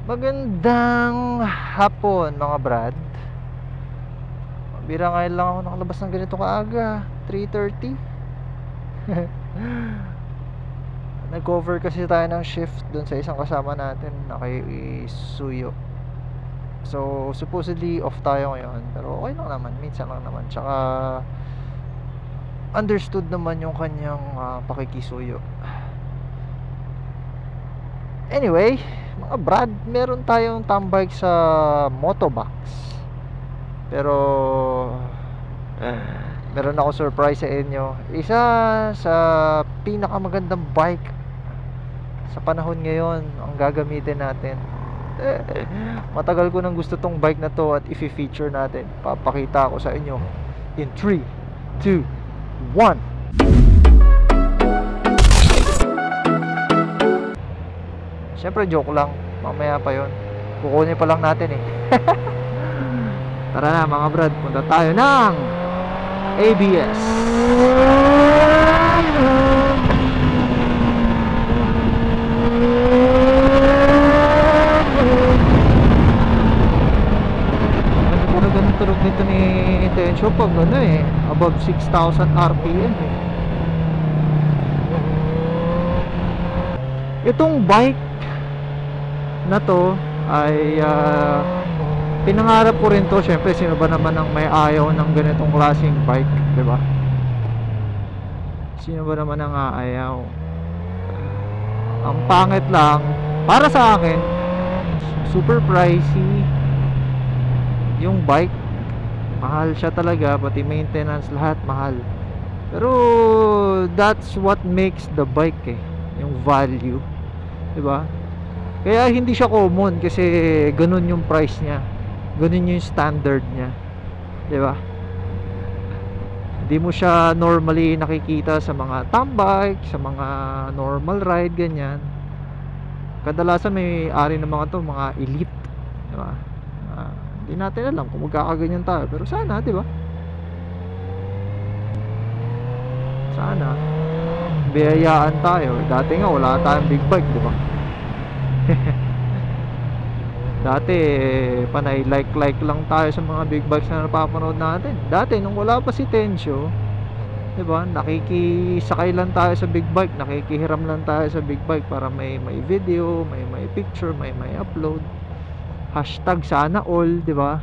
Magandang hapon mga brad. Bira ngayon lang ako nakalabas ng ganito kaaga, 3:30. Nag-cover kasi tayo ng shift dun sa isang kasama natin na kay Suyo. So supposedly off tayo ngayon, pero okay lang naman, minsan lang naman. Tsaka understood naman yung kanyang pakikisuyo. Anyway, mga brad, meron tayong tambike sa Motobox. Pero meron ako surprise sa inyo. Isa sa pinakamagandang bike sa panahon ngayon ang gagamitin natin. Matagal ko nang gusto tong bike na to at i-feature natin. Papakita ko sa inyo in 3, 2, 1. Siyempre joke lang, mamaya pa yon. Kukunin pa lang natin eh. Tara na mga brad, punta tayo ng ABS. Tunog nito ni Tensyo pag ano eh, above 6,000 RPM eh. Itong bike na to ay pinangarap ko rin to. Syempre sino ba naman ang may ayaw ng ganitong klaseng bike, di ba? Sino ba naman ang aayaw? Ang pangit lang para sa akin, super pricey yung bike. Mahal siya talaga, pati maintenance, lahat mahal. Pero that's what makes the bike eh, yung value, di ba? Kaya hindi siya common kasi ganun yung price niya, ganun yung standard niya, di ba? Hindi mo siya normally nakikita sa mga tambike, sa mga normal ride, ganyan. Kadalasan may ari ng mga to, mga elite, di ba? Hindi natin alam kung magkakaganyan tayo, pero sana, di ba? Sana biyayaan tayo. Dati nga wala tayong big bike, di ba? Dati panay like lang tayo sa mga big bikes na napapanood natin. Dati nung wala pa si Tensyo, 'di ba? Nakikisakay lang tayo sa big bike, nakikihiram lang tayo sa big bike para may video, may picture, may upload. Hashtag sana all, 'di ba?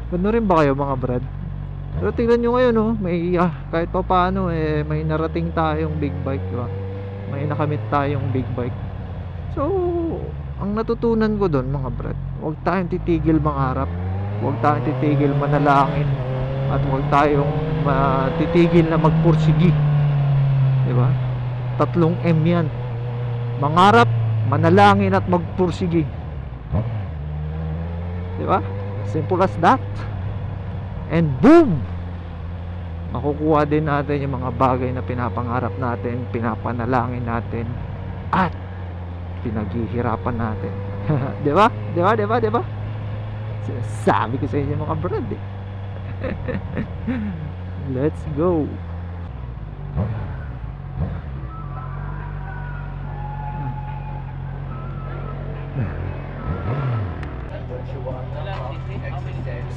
Ganoon rin ba kayo mga brad? Pero tingnan nyo ngayon, oh, may kahit pa paano may narating tayong big bike, 'di ba? May nakamit tayong big bike. So, ang natutunan ko doon mga brad, huwag tayong titigil mangarap, huwag tayong titigil manalangin, at huwag tayong titigil na magpursigi, di ba? 3 M yan: mangarap, manalangin, at magpursigi, di ba? Simple as that. And boom, makukuha din natin yung mga bagay na pinapangarap natin, pinapanalangin natin, at pinaghihirapan natin. Di ba? Di ba? Di ba? Di ba? Sabi ko sa inyo mga brad eh. Let's go.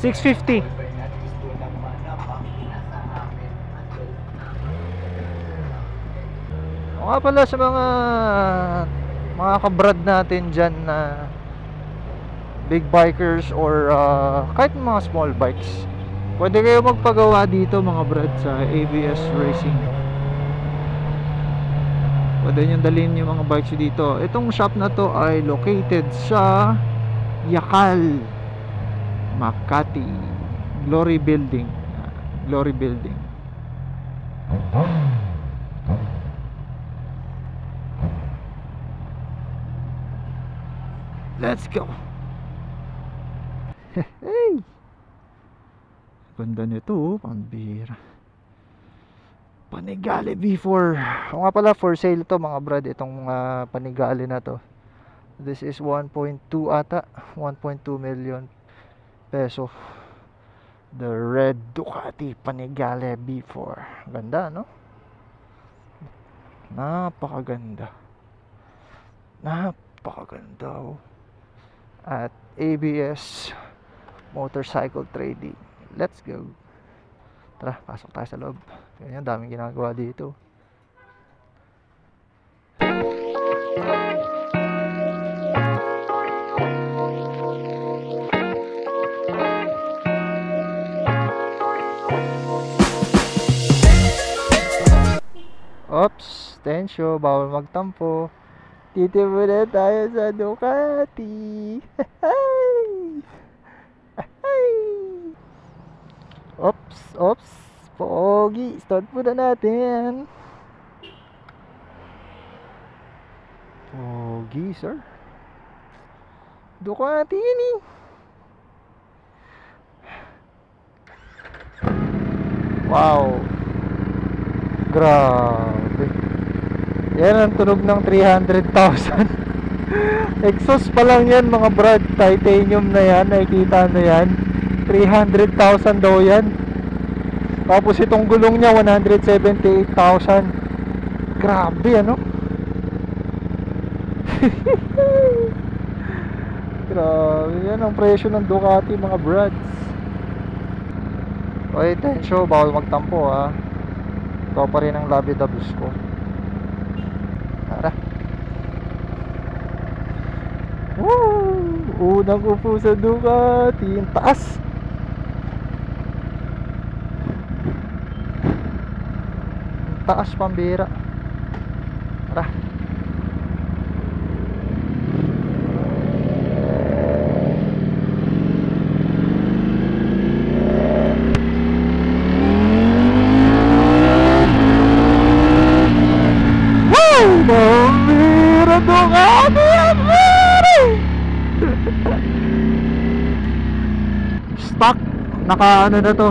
$650. O nga pala sa mga kabrad natin dyan na big bikers or kahit mga small bikes, pwede kayo magpagawa dito mga brad sa ABS Racing. Pwede nyo dalhin yung mga bikes dito. Itong shop na to ay located sa Yakal, Makati, Glory Building. Glory Building. Let's go. Hey, ganda nito, oh, pambira. Panigale V4. O nga pala, for sale to mga brad, itong Panigale na to. This is 1.2 ata, 1.2 million peso. The red Ducati Panigale V4. Ganda, no? Napakaganda. Napakaganda, oh. at ABS Motorcycle Trading. Let's go. Tara, pasok tayo sa loob. Ganyan, daming ginagawa dito. Oops, tensyo, bawal magtampo. Dito muna tayo sa Ducati. Oops, pogi, start muna natin. Pogi, sir. Ducati yun eh. Wow. Grabe. Yan ang tunog ng 300,000. Exhaust pa lang yan mga brad. Titanium na yan. Nakikita na yan. 300,000 daw yan. Tapos itong gulong niya 178,000. Grabe ano. Grabe yan ang presyo ng Ducati mga brads. Okay, tensyo, bawal magtampo ha. Ito pa rin ang labi dabus ko. Tara. Woo! Unang upo sa Ducati. Yung taas. Yung taas pambira. Tara. Pambira Ducati. Stock. Naka ano na to.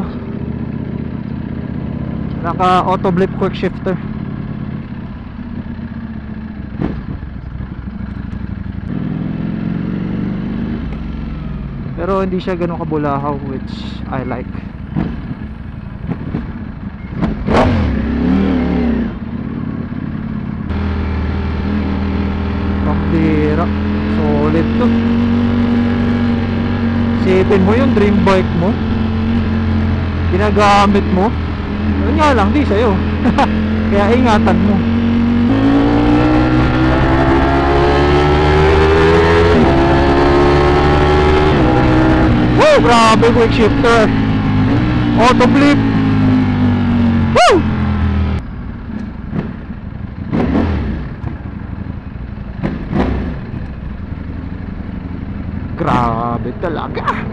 Naka auto blip quick shifter. Pero hindi siya ganun kabulahaw, which I like. Pambira. Solid to. Isipin mo yung dream bike mo, ginagamit mo. Yun nga lang, di sa'yo. Kaya ingatan mo. Woo! Grabe, quick shifter. Auto flip. Woo! Grabe talaga.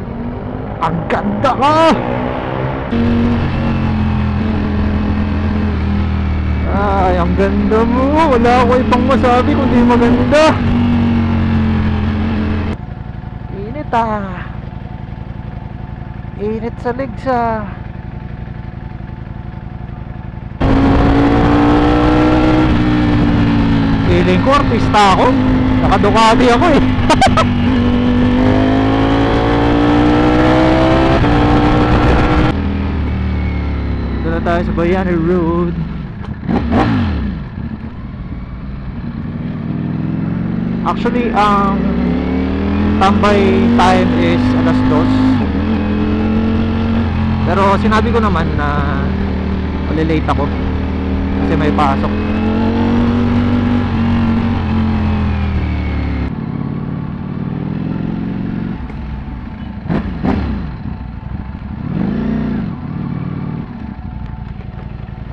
Ang ganda ka. Ay, ang ganda mo. Wala ako ibang masabi kundi maganda. Init ah. Init sa legs ah. Feeling ko artista ako. Naka-Ducati ako eh. Dito na tayo sa Bayani Road. Actually, ang tambay time is alas 2. Pero sinabi ko naman na malilate ako kasi may pasok.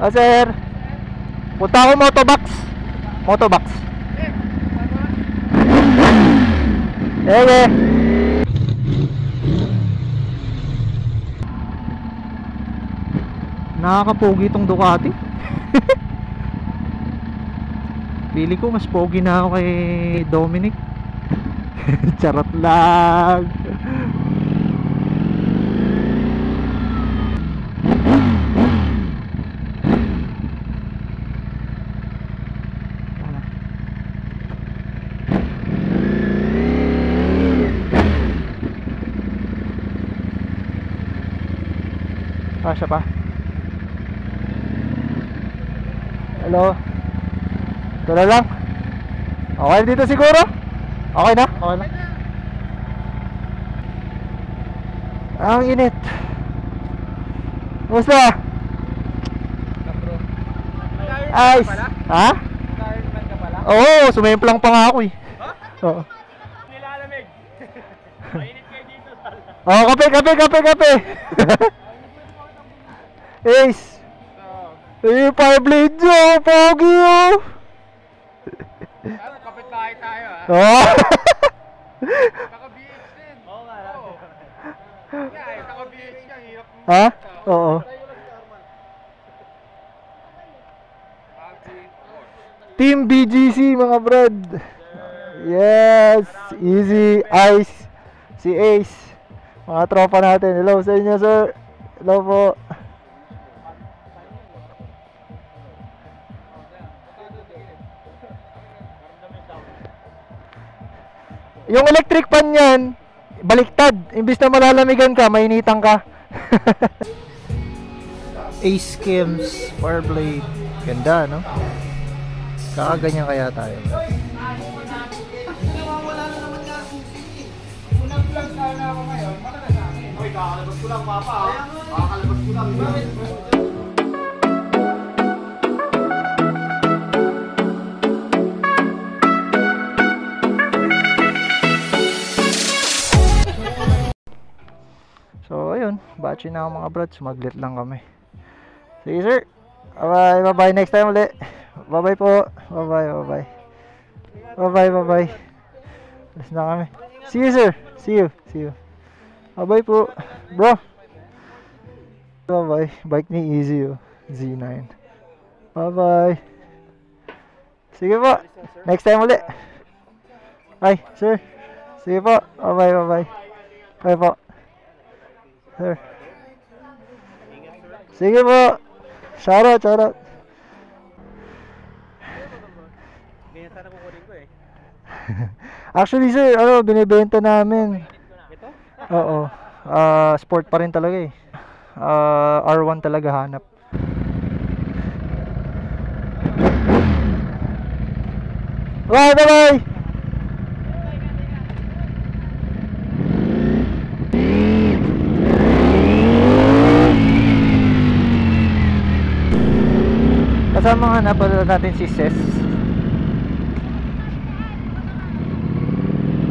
Ah, sir. Punta ako motobox. Motobox. Nakakapogi itong Ducati. Pili ko mas pogi na ako kay Dominic. Charot lang. Siya pa. Hello. Ito na lang. Okay dito siguro? Okay na? Okay na. Ang init. Kumusta? Bro. Ayos. Ha? Ironman ka pala? Oo, sumemplang pa nga ako eh. Oo. Nilalamig. Mainit kayo dito, Sal. Oh, kape. Ace. Eh, Fireblade nyo, pogi oh. Ano, kapit bahay tayo ha? Oh. Naka-BH din. Oo nga. Yeah, naka-BH ka, hirap mo. Ha? Oo. Team BGC mga brad. Yes, easy, ice, si Ace. Mga tropa natin. Hello sa inyo, sir. Hello po. Yung electric fan yan, baliktad. Imbis na malalamigan ka, mainitan ka. Ace Kims, Fireblade. Ganda, no? Kakaganyan kaya tayo. Kakalabas ko lang, Papa. Kakalabas ko lang. So, ayun. Batch na ako mga brad. Sumaglit lang kami. Sige, sir. Bye-bye. Bye-bye. Next time ulit. Bye-bye po. Bye-bye. Bye-bye. Alas na kami. See you, sir. See you. Bye-bye po. Bro. Bye-bye. Bike ni Easy oh. Z9. Bye-bye. Sige po. Next time ulit. Bye, sir. Sige po. Bye-bye. Bye po. Sir. Sige po. Shoutout. Ganyan sana kukunin ko eh. Actually, sir, binibenta namin. Ito? Oo. Sport pa rin talaga eh. R1 talaga hanap. Bye. Kasama nga na pala natin si Ses.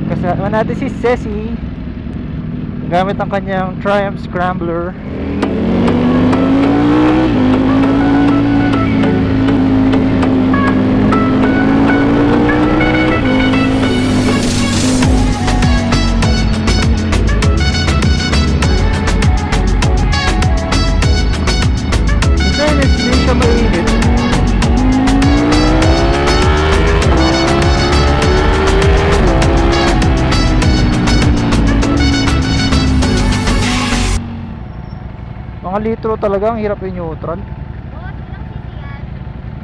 Kasama natin si Ceci. Gamit ang kanyang Triumph Scrambler. Hindi siya mainit. Mga litro talaga, ang hirap yung neutral.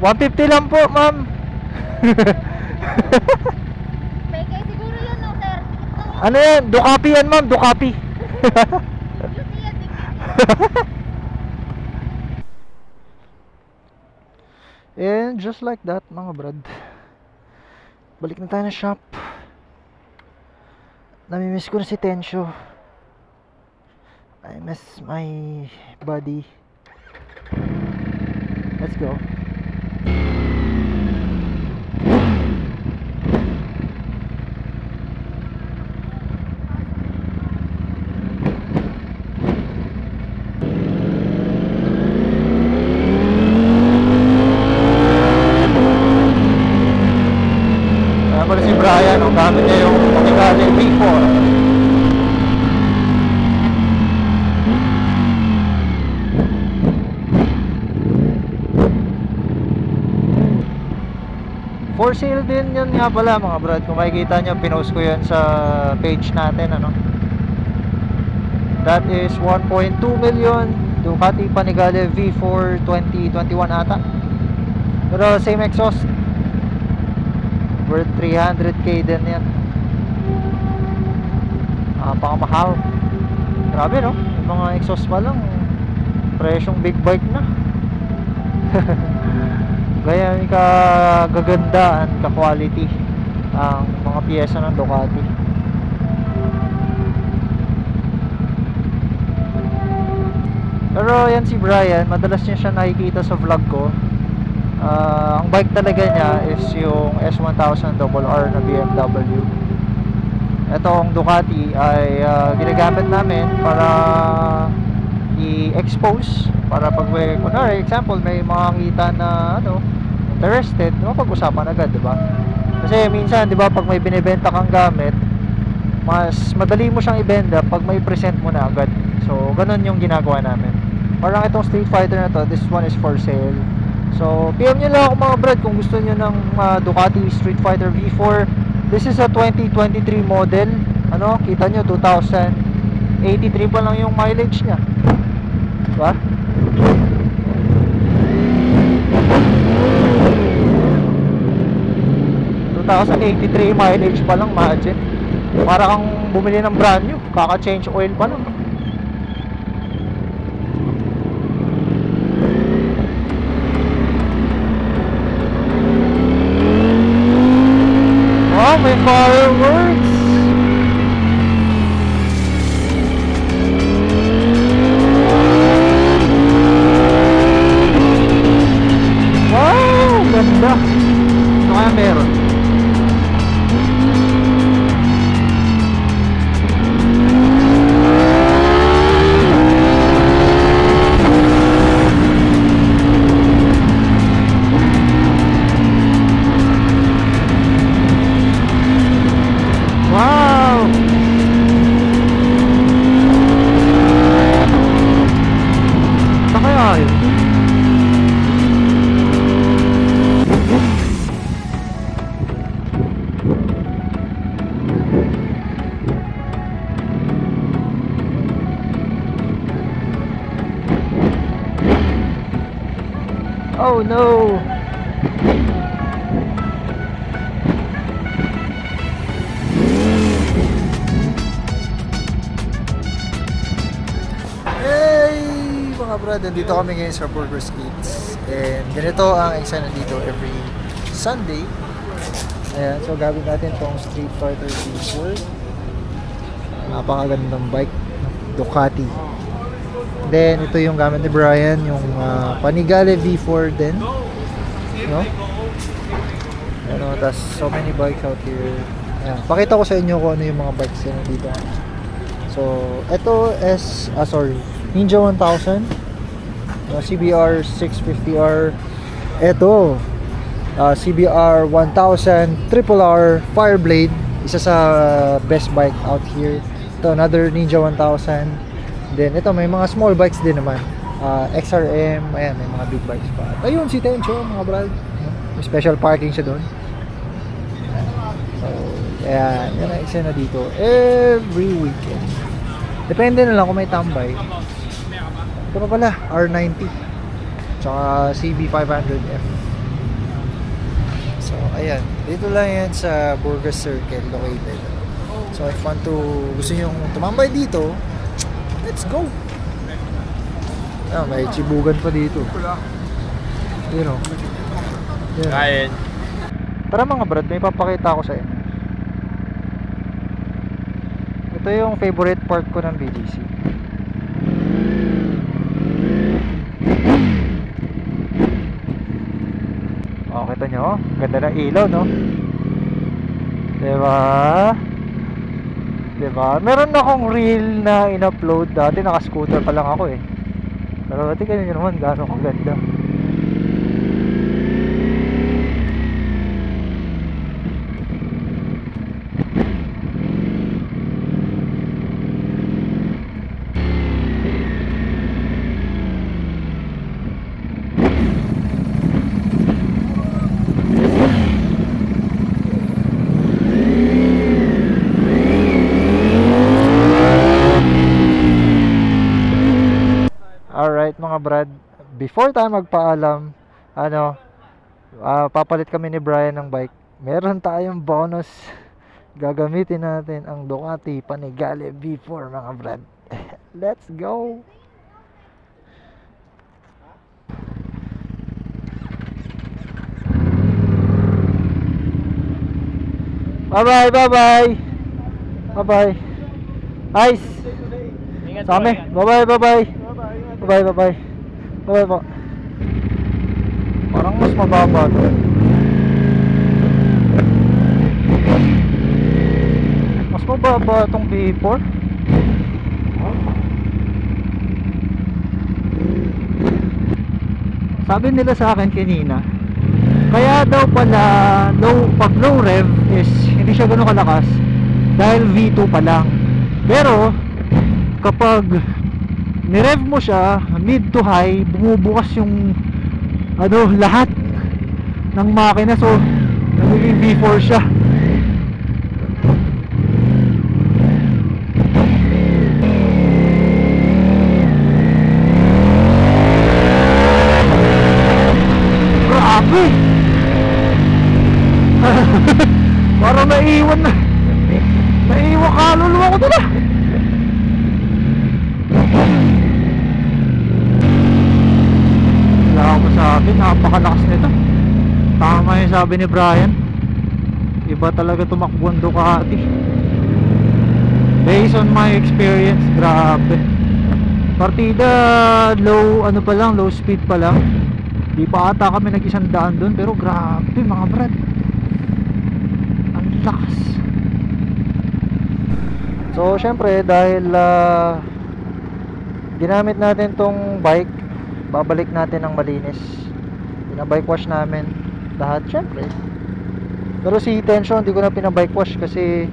150 lang po, ma'am. Peke, siguro yun, no, sir. Ano yan? Ducati yan, ma'am. Ducati. And just like that, mga brad, balik na tayo na shop. Namimiss ko na si Tensyo. I miss my buddy. Let's go. Pala si Brian, ang gamit niya yung Panigale V4. For sale din yun nga pala mga brad. Kung makikita nyo, pinost ko yun sa page natin, ano. That is 1.2 million Ducati Panigale V4 2021 ata. Pero same exhaust, worth 300k din yan. Pakamahal. Grabe no, yung mga exhaust pa lang presyong big bike na. Gaya yung kagagandaan, ka-quality ang mga piyesa ng Ducati. Pero yan si Brian, madalas niya siya nakikita sa vlog ko. Ang bike talaga niya is yung S1000RR na BMW. Itong Ducati ay ginagamit namin para i-expose, para pag may, kunwari, example, may makakita na interested, mapag-usapan agad, di ba? Kasi minsan, di ba, pag may binibenta kang gamit, mas madali mo siyang ibenta pag may present mo na agad. So, ganun yung ginagawa namin. Parang itong Street Fighter na to, this one is for sale. So, PM nyo lang ako mga brad kung gusto nyo ng Ducati Street Fighter V4. This is a 2023 model. Kita nyo, 2083 pa lang yung mileage nya. Diba? $2,083 mileage pa lang, imagine. Para kang bumili ng brand new, kaka-change oil pa lang. Oh, may fireworks! Wow, ganda! Ano kaya meron? Oh no! Hey! Mga brad, nandito kami ngayon sa Burgers Kids. And ganito ang eksena dito every Sunday. Ayan, so gagawin natin tong Street Fighter V4. Napakagandang bike, Ducati. Then ito yung gamit ni Brian, yung Panigale V4 din, tas so many bikes out here. Ayan, pakita ko sa inyo kung ano yung mga bikes na dito. So ito is Ninja 1000, CBR 650R. Ito CBR 1000 RRR Fireblade, isa sa best bike out here. Ito another Ninja 1000. Then ito may mga small bikes din naman, XRM, ayan, may mga big bikes pa. At ayun si Tencho mga brad, may special parking siya doon. So ayan, yan ang eksena dito every weekend. Depende na lang kung may tambay. Ito pa pala, R90 tsaka CB500F. So ayan, dito lang yan sa Burgess Circle located. So if gusto nyo tumambay dito, let's go! May chibugan pa dito. Kain. Tara mga brad, may papakita ako sa inyo. Ito yung favorite part ko ng BGC. Kita nyo? Ganda ng ilaw, no? Diba? Meron akong reel na in-upload dati, naka-scooter pa lang ako eh. Pero tingnan nyo naman gaano kaganda. Alright mga brad, before tayo magpaalam, papalit kami ni Brian ng bike. Meron tayong bonus. Gagamitin natin ang Ducati Panigale V4 mga brad. Let's go! Bye-bye, bye-bye! Bye-bye! Ice! Sa amin! Bye-bye, bye-bye! Bye bye, bye. Bye po. Parang mas mababa to. Mas mababa tong B4. Sabi nila sa akin kanina, kaya daw pala pag low rev is hindi siya gano'n kalakas dahil V2 pa lang. Pero kapag ni-rev mo siya mid to high, bumubukas yung lahat ng makina, so nagiging V4 siya. Grabe. Parang naiwan kaluluwa ko doon ah. Wala ako masabi, napakalakas nito. Tama yung sabi ni Brian, iba talaga tumakbo ang Ducati. Based on my experience, grabe. Partida low low speed pa lang. Di pa ata kami nag-100 doon, pero grabe mga brad, ang lakas. So syempre dahil ginamit natin tong bike, babalik natin ng malinis. Pinabike wash namin lahat syempre. Pero si Tension hindi ko na pinabike wash kasi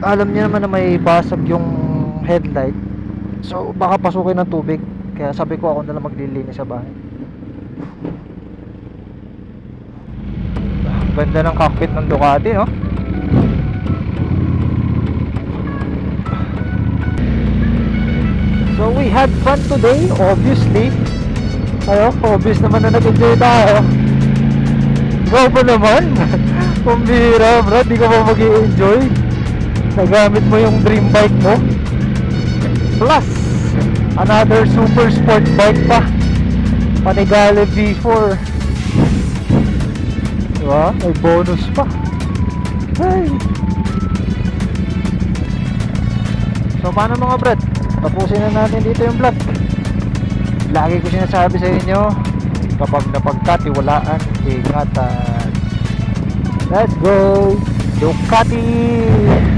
alam niya naman na may basag yung headlight, so baka pasukin ng tubig. Kaya sabi ko ako na lang maglilinis sa bahay. Ganda ng cockpit ng Ducati, no? So we had fun today, obviously. Obvious naman na nag-enjoy tayo. Ikaw pa naman. Pambira, bro, di ka pa mag-i-enjoy. Nagamit mo yung dream bike mo. Plus another super sport bike pa, Panigale V4. Diba? May bonus pa. Ay. So paano mga brad? Tapusin na natin dito yung vlog. Lagi ko sinasabi sa inyo, kapag napagkatiwalaan, ingatan. Let's go Ducati!